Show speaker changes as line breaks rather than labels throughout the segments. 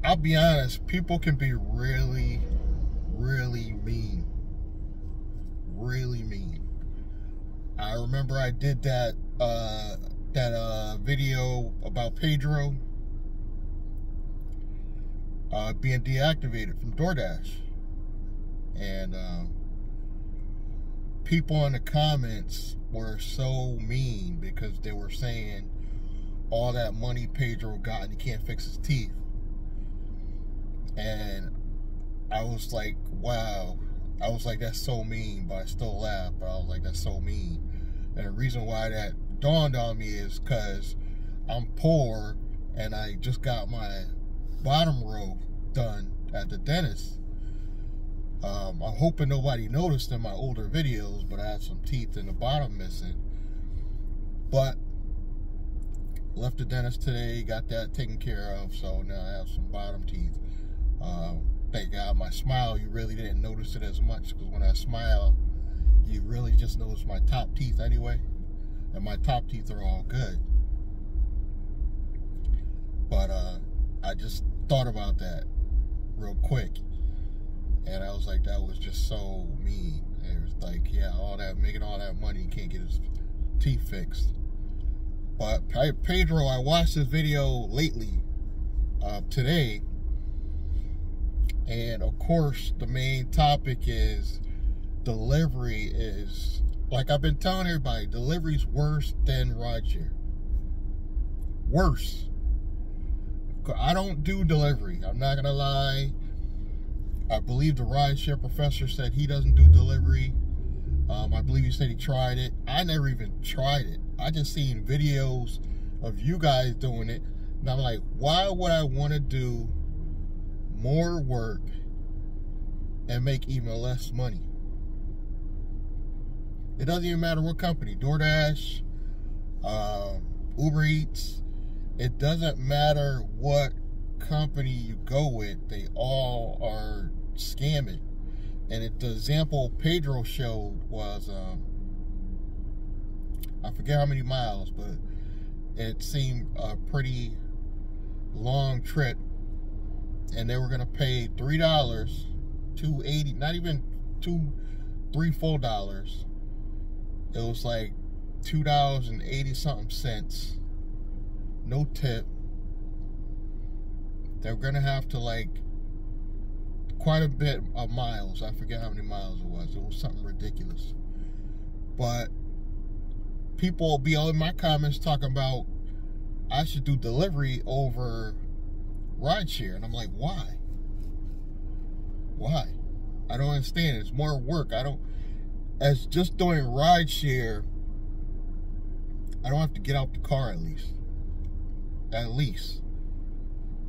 I'll be honest, people can be really, really mean. Really mean. I remember I did that video about Pedro being deactivated from DoorDash, and people in the comments were so mean because they were saying all that money Pedro got and he can't fix his teeth. And I was like, wow. I was like, that's so mean, but I still laughed. But I was like, that's so mean. And the reason why that dawned on me is because I'm poor and I just got my bottom row done at the dentist. I'm hoping nobody noticed in my older videos, but I had some teeth in the bottom missing. But left the dentist today, got that taken care of, so now I have some bottom teeth. Thank God my smile, you really didn't notice it as much, because when I smile, you really just notice my top teeth anyway, and my top teeth are all good. But I just thought about that real quick, and I was like, that was just so mean. It was like, yeah, all that, making all that money, he can't get his teeth fixed. But Pedro, I watched this video lately, today, and of course the main topic is delivery is, like I've been telling everybody, delivery's worse than rideshare. Worse. I don't do delivery, I'm not gonna lie. I believe the rideshare professor said he doesn't do delivery. I believe he said he tried it. I never even tried it. I just seen videos of you guys doing it, and I'm like, why would I want to do more work and make even less money? It doesn't even matter what company, DoorDash, Uber Eats, it doesn't matter what company you go with, they all are scamming. And the example Pedro showed was, I forget how many miles, but it seemed a pretty long trip, and they were gonna pay $3, $2.80, not even $3 full dollars. It was like $2.80 something cents, no tip. They're gonna have to, like, quite a bit of miles. I forget how many miles it was. It was something ridiculous. But people will be all in my comments talking about I should do delivery over rideshare, and I'm like, why? Why? I don't understand. It's more work. As just doing rideshare, I don't have to get out the car at least. At least.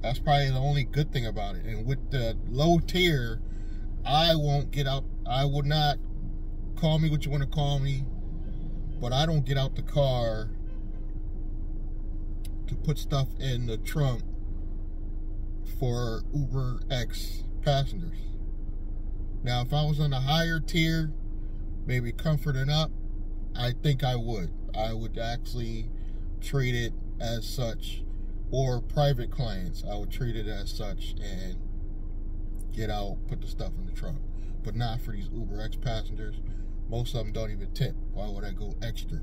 That's probably the only good thing about it. And with the low tier, I won't get out. I would not, call me what you want to call me, but I don't get out the car to put stuff in the trunk for Uber X passengers. Now, if I was on the higher tier, maybe Comfort and up, I think I would. I would actually treat it as such. Or private clients, I would treat it as such and get out, put the stuff in the trunk. But not for these Uber X passengers. Most of them don't even tip. Why would I go extra?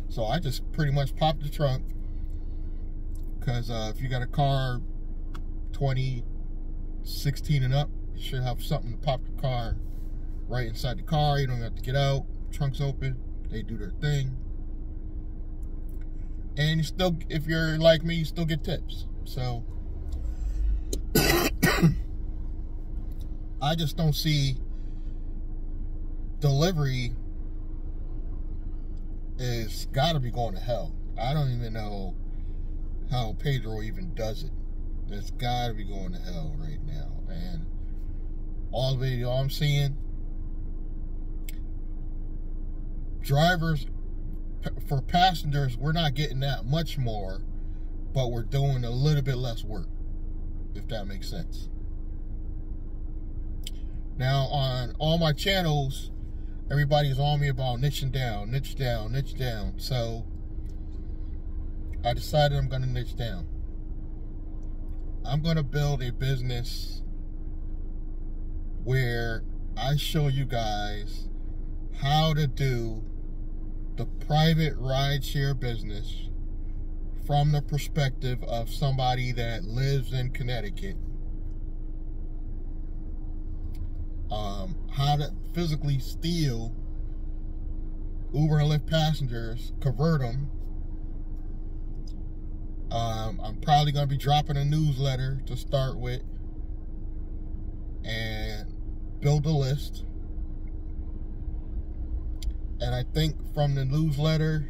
So I just pretty much pop the trunk. Because if you got a car 2016 and up, you should have something to pop the car right inside the car. You don't have to get out. Trunk's open. They do their thing. And you still, if you're like me, you still get tips. So I just don't see delivery is got to be going to hell. I don't even know how Pedro even does it. It's got to be going to hell right now. And all the video I'm seeing, drivers, for passengers, we're not getting that much more, but we're doing a little bit less work, if that makes sense. Now, on all my channels, everybody's on me about niching down, niche down, niche down. So I decided I'm going to niche down. I'm going to build a business where I show you guys how to do the private rideshare business from the perspective of somebody that lives in Connecticut. How to physically steal Uber and Lyft passengers, convert them. I'm probably going to be dropping a newsletter to start with and build a list. And I think from the newsletter,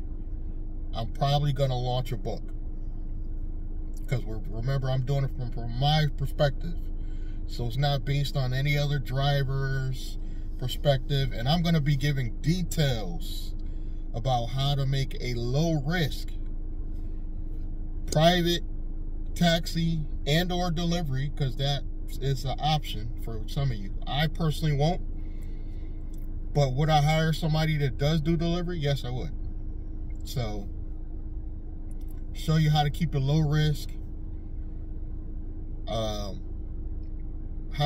I'm probably going to launch a book. Because remember, I'm doing it from my perspective. So it's not based on any other driver's perspective. And I'm going to be giving details about how to make a low risk private taxi and or delivery, because that is an option for some of you. I personally won't. But would I hire somebody that does do delivery? Yes, I would. So, show you how to keep it low risk. How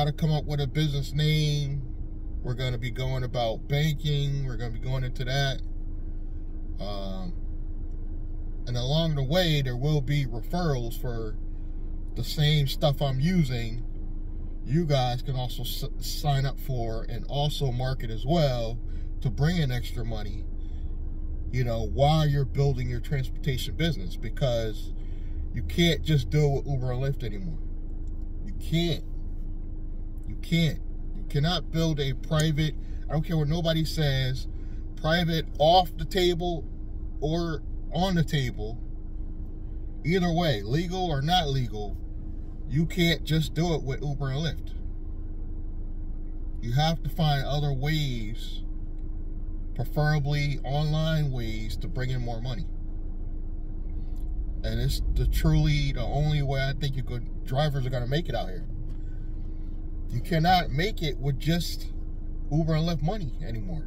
to come up with a business name. We're going to be going about banking. We're going to be going into that. And along the way, there will be referrals for the same stuff I'm using. You guys can also sign up for and also market as well to bring in extra money, you know, while you're building your transportation business, because you can't just do it with Uber and Lyft anymore. You can't. You can't. You cannot build a private, I don't care what nobody says, private off the table or on the table. Either way, legal or not legal, you can't just do it with Uber and Lyft. You have to find other ways, preferably online ways, to bring in more money. And it's truly the only way I think drivers are going to make it out here. You cannot make it with just Uber and Lyft money anymore.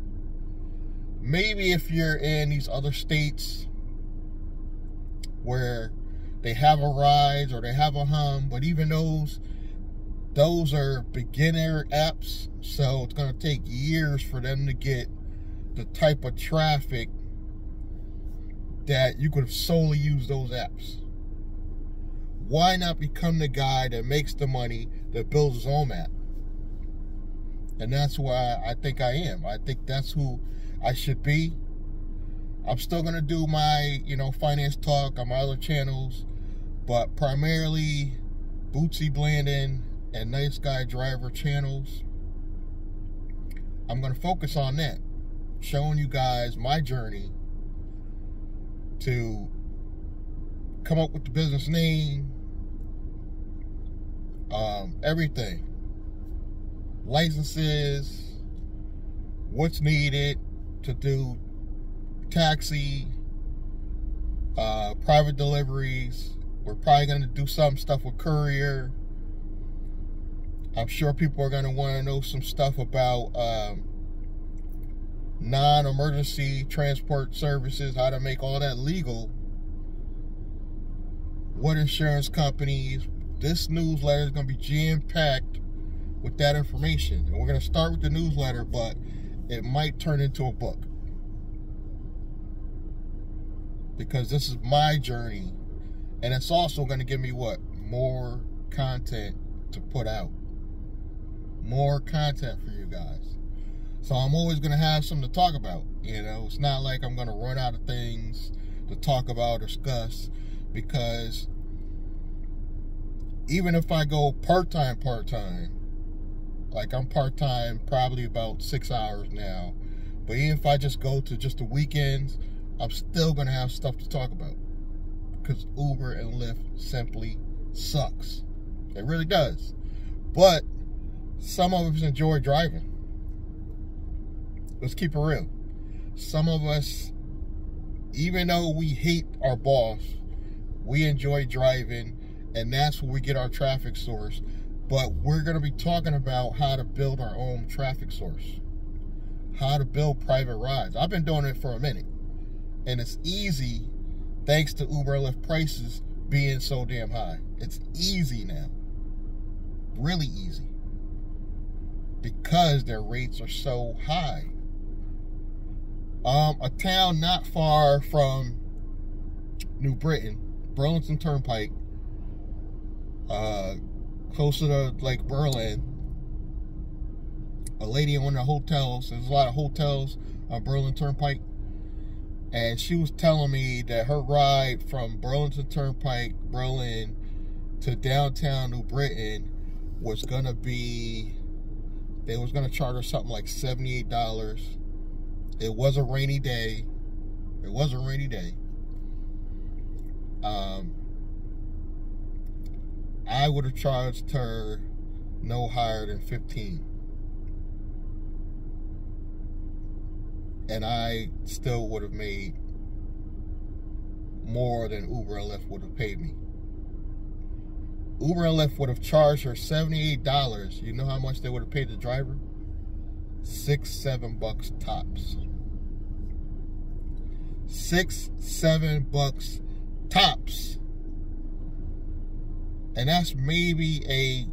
Maybe if you're in these other states where they have a Rise or they have a Hum, but even those are beginner apps, so it's going to take years for them to get the type of traffic that you could have solely used those apps. Why not become the guy that makes the money, that builds his own app? And that's why I think I am. I think that's who I should be. I'm still going to do my, finance talk on my other channels, but primarily Bootsy Blandon and Nice Guy Driver channels. I'm going to focus on that, showing you guys my journey to come up with the business name, everything, licenses, what's needed to do taxi, private deliveries. We're probably going to do some stuff with courier. I'm sure people are going to want to know some stuff about non-emergency transport services, how to make all that legal, what insurance companies. This newsletter is going to be jam-packed with that information. And we're going to start with the newsletter, but it might turn into a book, because this is my journey, and it's also going to give me more content to put out, more content for you guys. So I'm always going to have something to talk about. It's not like I'm going to run out of things to talk about or discuss, because even if I go part-time, like I'm part-time probably about 6 hours now, but even if I just go to just the weekends, I'm still going to have stuff to talk about, because Uber and Lyft simply sucks. It really does. But some of us enjoy driving. Let's keep it real. Some of us, even though we hate our boss, we enjoy driving, and that's where we get our traffic source. But we're going to be talking about how to build our own traffic source, how to build private rides. I've been doing it for a minute, and it's easy thanks to Uber and Lyft prices being so damn high. It's easy now. really easy because their rates are so high. A town not far from New Britain, Burlington Turnpike, closer to like Berlin, a lady in one of the hotels, there's a lot of hotels on Burlington Turnpike, and she was telling me that her ride from Burlington Turnpike, Berlin, to downtown New Britain was gonna be, they was gonna charge her something like $78. It was a rainy day. It was a rainy day. I would have charged her no higher than $15. And I still would have made more than Uber and Lyft would have paid me. Uber and Lyft would have charged her $78. You know how much they would have paid the driver? $6-7 tops. $6-7 tops. And that's maybe a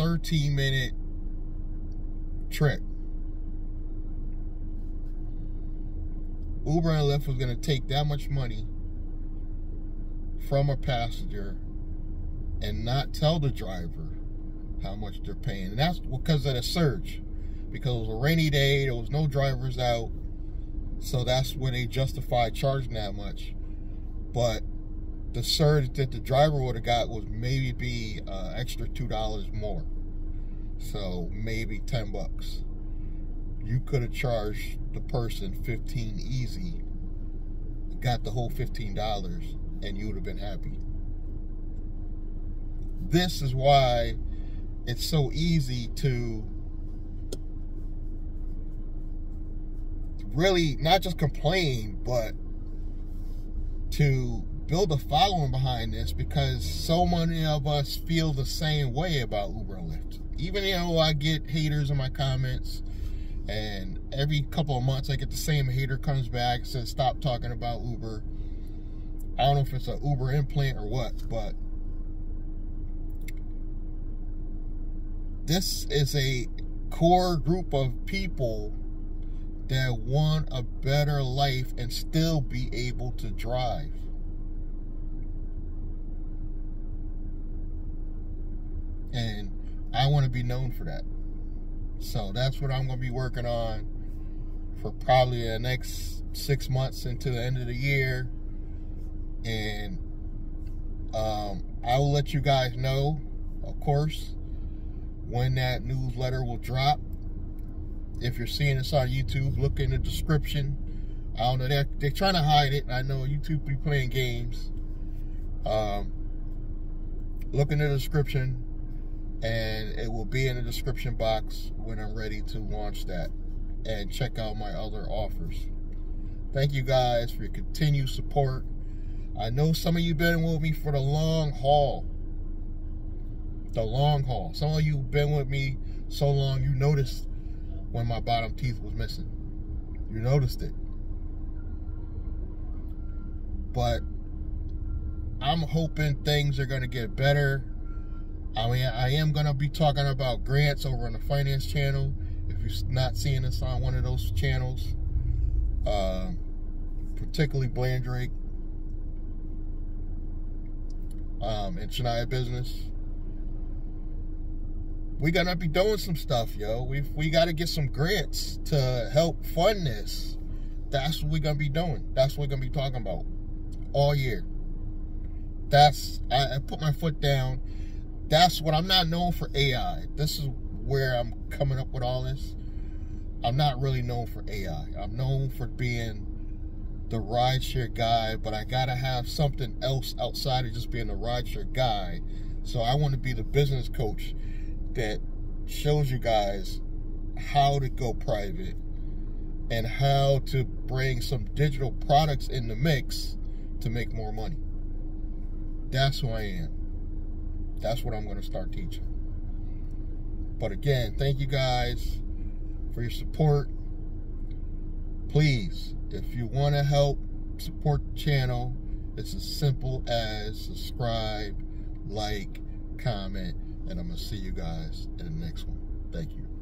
13-minute trip. Uber and Lyft was going to take that much money from a passenger and not tell the driver how much they're paying. And that's because of the surge. Because it was a rainy day, there was no drivers out. So that's where they justified charging that much. But the surge that the driver would have got was maybe extra $2 more. So maybe $10. You could have charged the person $15 easy, got the whole $15, and you would have been happy. This is why it's so easy to really not just complain, but to build a following behind this, because so many of us feel the same way about Uber and Lyft. Even though I get haters in my comments, and every couple of months I get the same hater comes back and says stop talking about Uber. I don't know if it's an Uber implant or what, but this is a core group of people that want a better life and still be able to drive. And I want to be known for that. So that's what I'm going to be working on for probably the next 6 months into the end of the year. And I will let you guys know, of course, when that newsletter will drop. If you're seeing this on YouTube, look in the description. I don't know, they're trying to hide it. I know YouTube be playing games. Look in the description, and it will be in the description box when I'm ready to launch that. And check out my other offers. Thank you guys for your continued support. I know some of you been with me for the long haul. The long haul. Some of you been with me so long you noticed when my bottom teeth was missing. You noticed it. But I'm hoping things are going to get better. I mean, I am going to be talking about grants over on the finance channel. If you're not seeing us on one of those channels, particularly Blandrake and Shania Business, we got to be doing some stuff, yo. We got to get some grants to help fund this. That's what we're going to be doing. That's what we're going to be talking about all year. I put my foot down. That's what I'm not known for AI. This is where I'm coming up with all this. I'm not really known for AI. I'm known for being the rideshare guy, but I gotta have something else outside of just being the rideshare guy. So I want to be the business coach that shows you guys how to go private and how to bring some digital products in the mix to make more money. That's who I am. That's what I'm going to start teaching. But again, thank you guys for your support. Please, if you want to help support the channel, it's as simple as subscribe, like, comment, And I'm going to see you guys in the next one. Thank you.